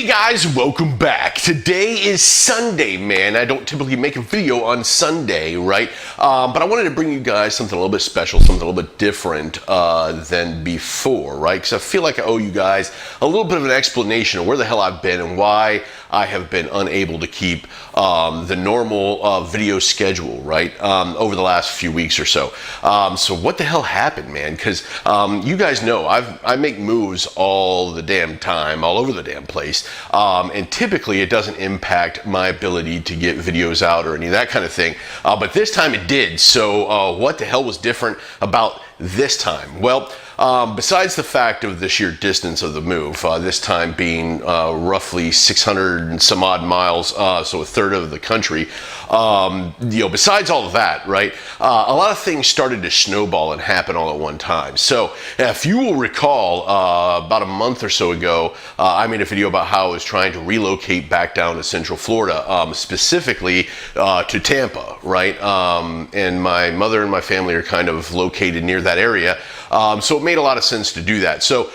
Hey guys, welcome back. Today is Sunday, man. I don't typically make a video on Sunday, right? But I wanted to bring you guys something a little bit special, something a little bit different than before, right? Because I feel like I owe you guys a little bit of an explanation of where the hell I've been and why I have been unable to keep the normal video schedule, right? Over the last few weeks or so. So what the hell happened, man? Because you guys know I make moves all the damn time, all over the damn place. And typically it doesn't impact my ability to get videos out or any of that kind of thing. But this time it did. So what the hell was different about this time? Well, besides the fact of the sheer distance of the move, this time being roughly 600 and some odd miles, so a third of the country, besides all of that, right, a lot of things started to snowball and happen all at one time. So if you will recall, about a month or so ago, I made a video about how I was trying to relocate back down to Central Florida, specifically to Tampa, right? And my mother and my family are kind of located near that area. So it made a lot of sense to do that. So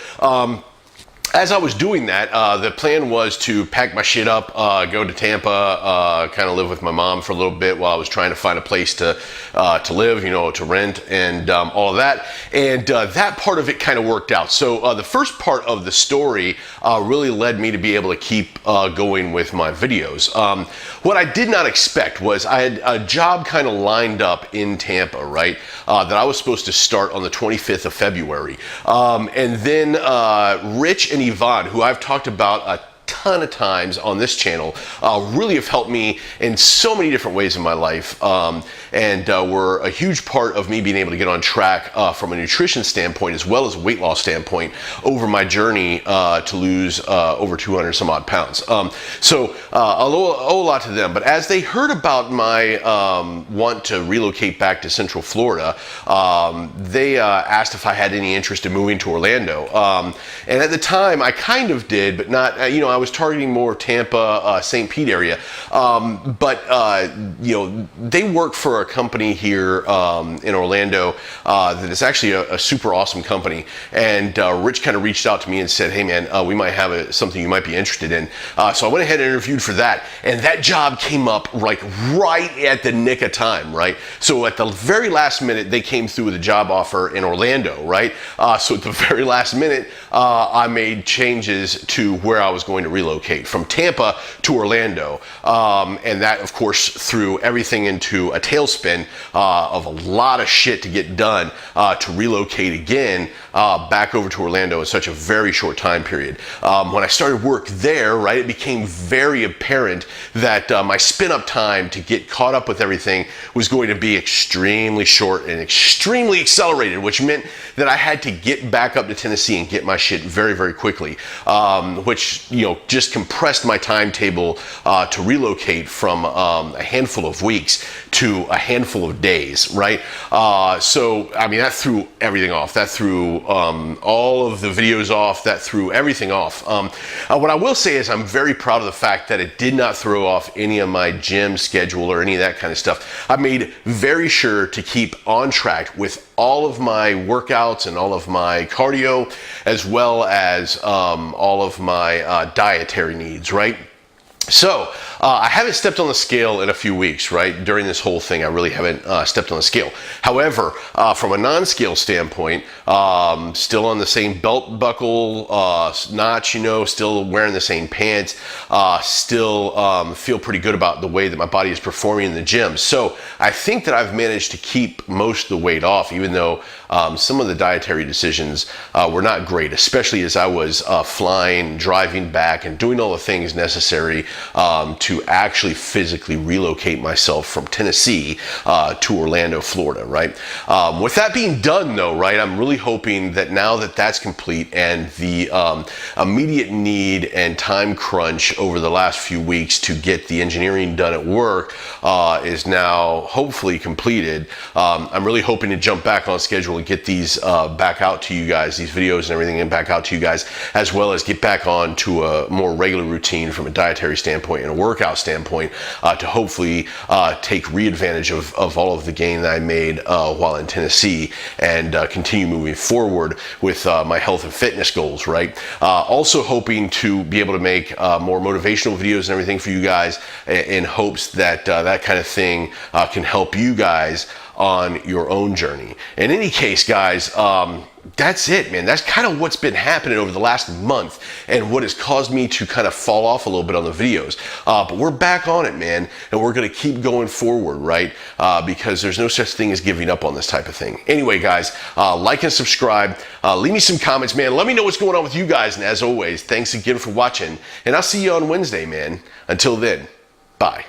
as I was doing that, the plan was to pack my shit up, go to Tampa, kind of live with my mom for a little bit while I was trying to find a place to live, to rent and all of that. And that part of it kind of worked out. So the first part of the story really led me to be able to keep going with my videos. What I did not expect was I had a job kind of lined up in Tampa, right, that I was supposed to start on the 25th of February. And then Rich and Yvonne, who I've talked about a ton of times on this channel, really have helped me in so many different ways in my life, and were a huge part of me being able to get on track from a nutrition standpoint as well as a weight loss standpoint over my journey to lose over 200 some odd pounds. So I owe a lot to them. But as they heard about my want to relocate back to Central Florida, they asked if I had any interest in moving to Orlando. And at the time I kind of did, but not, I was targeting more Tampa, St. Pete area. But they work for a company here in Orlando that is actually a super awesome company. And Rich kind of reached out to me and said, hey man, we might have something you might be interested in. So I went ahead and interviewed for that. And that job came up like right at the nick of time, right? So at the very last minute, they came through with a job offer in Orlando, right? So at the very last minute, I made changes to where I was going to relocate from Tampa to Orlando. And that, of course, threw everything into a tailspin of a lot of shit to get done to relocate again back over to Orlando in such a very short time period. When I started work there, right, it became very apparent that my spin-up time to get caught up with everything was going to be extremely short and extremely accelerated, which meant that I had to get back up to Tennessee and get my shit very, very quickly, which, just compressed my timetable to relocate from a handful of weeks to a handful of days, right? So, I mean, that threw everything off. That threw all of the videos off. That threw everything off. What I will say is I'm very proud of the fact that it did not throw off any of my gym schedule or any of that kind of stuff. I made very sure to keep on track with all of my workouts and all of my cardio, as well as all of my dietary needs, right? So I haven't stepped on the scale in a few weeks, right? During this whole thing, I really haven't stepped on the scale. However, from a non-scale standpoint, still on the same belt buckle notch, still wearing the same pants, still feel pretty good about the way that my body is performing in the gym. So I think that I've managed to keep most of the weight off, even though some of the dietary decisions were not great, especially as I was flying, driving back, and doing all the things necessary to actually physically relocate myself from Tennessee to Orlando, Florida, right? With that being done though, right, I'm really hoping that now that that's complete and the immediate need and time crunch over the last few weeks to get the engineering done at work is now hopefully completed. I'm really hoping to jump back on schedule to get these back out to you guys, these videos and everything, and back out to you guys, as well as get back on to a more regular routine from a dietary standpoint and a workout standpoint, to hopefully take re-advantage of all of the gain that I made while in Tennessee, and continue moving forward with my health and fitness goals, right? Also hoping to be able to make more motivational videos and everything for you guys, in hopes that that kind of thing can help you guys on your own journey. In any case, guys, that's it, man. That's kind of what's been happening over the last month, and what has caused me to kind of fall off a little bit on the videos. But we're back on it, man, and we're going to keep going forward, right? Because there's no such thing as giving up on this type of thing. Anyway, guys, like and subscribe. Leave me some comments, man. Let me know what's going on with you guys. And as always, thanks again for watching, and I'll see you on Wednesday, man. Until then, bye.